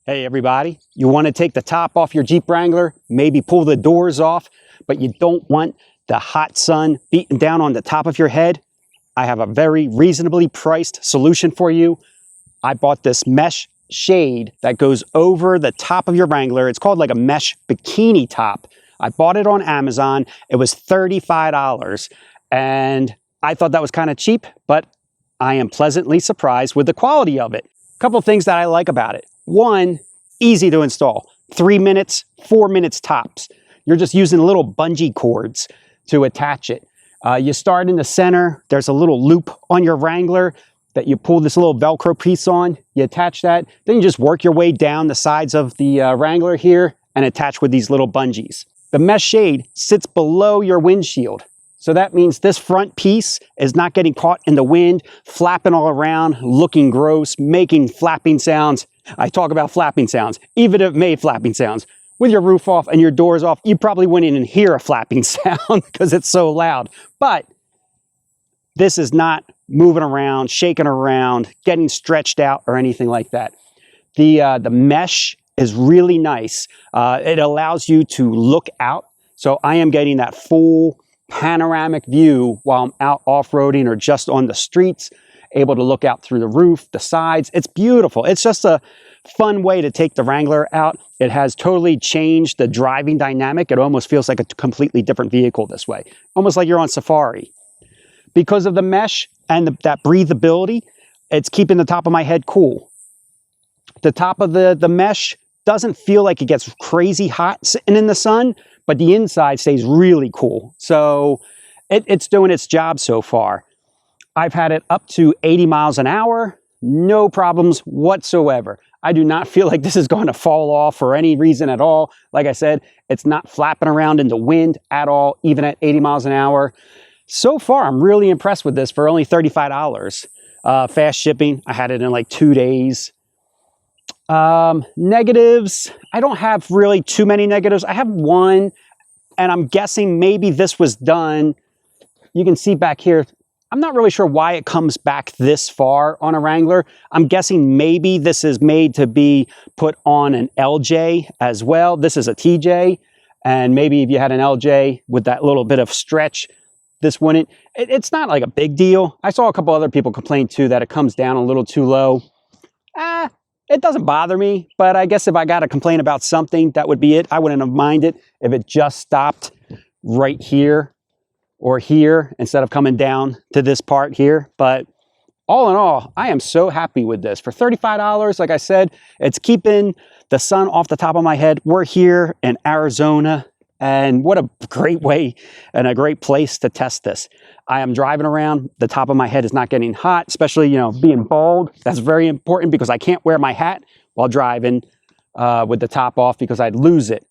Hey everybody, you want to take the top off your Jeep Wrangler, maybe pull the doors off, but you don't want the hot sun beating down on the top of your head? I have a very reasonably priced solution for you. I bought this mesh shade that goes over the top of your Wrangler. It's called like a mesh bikini top. I bought it on Amazon. It was $35 and I thought that was kind of cheap, but I am pleasantly surprised with the quality of it. A couple of things that I like about it. One, easy to install. 3 minutes, 4 minutes tops. You're just using little bungee cords to attach it. You start in the center. There's a little loop on your Wrangler that you pull this little Velcro piece on. You attach that. Then you just work your way down the sides of the Wrangler here and attach with these little bungees. The mesh shade sits below your windshield. So that means this front piece is not getting caught in the wind, flapping all around, looking gross, making flapping sounds. I talk about flapping sounds. Even if it made flapping sounds, with your roof off and your doors off, you probably wouldn't even hear a flapping sound because it's so loud. But this is not moving around, shaking around, getting stretched out or anything like that. The mesh is really nice. It allows you to look out. So I am getting that full panoramic view while I'm out off-roading or just on the streets, able to look out through the roof, the sides. It's beautiful. It's just a fun way to take the Wrangler out. It has totally changed the driving dynamic. It almost feels like a completely different vehicle this way, almost like you're on safari. Because of the mesh and that breathability, it's keeping the top of my head cool. The top of the mesh doesn't feel like it gets crazy hot sitting in the sun, but the inside stays really cool. So it's doing its job so far. I've had it up to 80 miles an hour, no problems whatsoever. I do not feel like this is going to fall off for any reason at all. Like I said, it's not flapping around in the wind at all, even at 80 miles an hour. So far, I'm really impressed with this for only $35. Fast shipping, I had it in like 2 days. Negatives, I don't have really too many negatives. I have one, and I'm guessing maybe this was done. You can see back here, I'm not really sure why it comes back this far on a Wrangler. I'm guessing maybe this is made to be put on an LJ as well. This is a TJ, and maybe if you had an LJ with that little bit of stretch, this wouldn't. It's not like a big deal. I saw a couple other people complain too that it comes down a little too low. It doesn't bother me, but I guess if I got to complain about something, that would be it. I wouldn't have minded if it just stopped right here or here instead of coming down to this part here. But all in all, I am so happy with this. For $35, like I said, it's keeping the sun off the top of my head. We're here in Arizona, and what a great way and a great place to test this. I am driving around, the top of my head is not getting hot, especially, you know, being bald. That's very important because I can't wear my hat while driving with the top off because I'd lose it.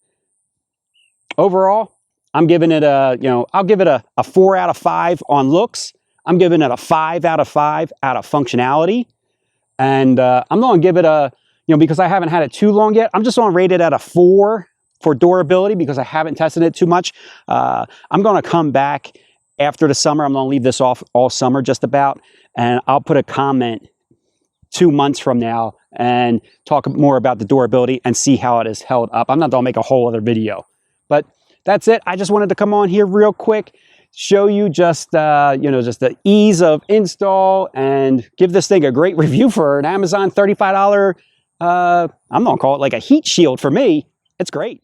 Overall, I'm giving it a, I'll give it a 4 out of 5 on looks. I'm giving it a 5 out of 5 out of functionality. And I'm going to give it a, because I haven't had it too long yet, I'm just going to rate it at a 4 for durability because I haven't tested it too much. I'm going to come back after the summer. I'm going to leave this off all summer just about, and I'll put a comment 2 months from now and talk more about the durability and see how it is held up. I'm not going to make a whole other video, but that's it. I just wanted to come on here real quick, show you just, just the ease of install and give this thing a great review for an Amazon $35, I'm going to call it like a heat shield for me. It's great.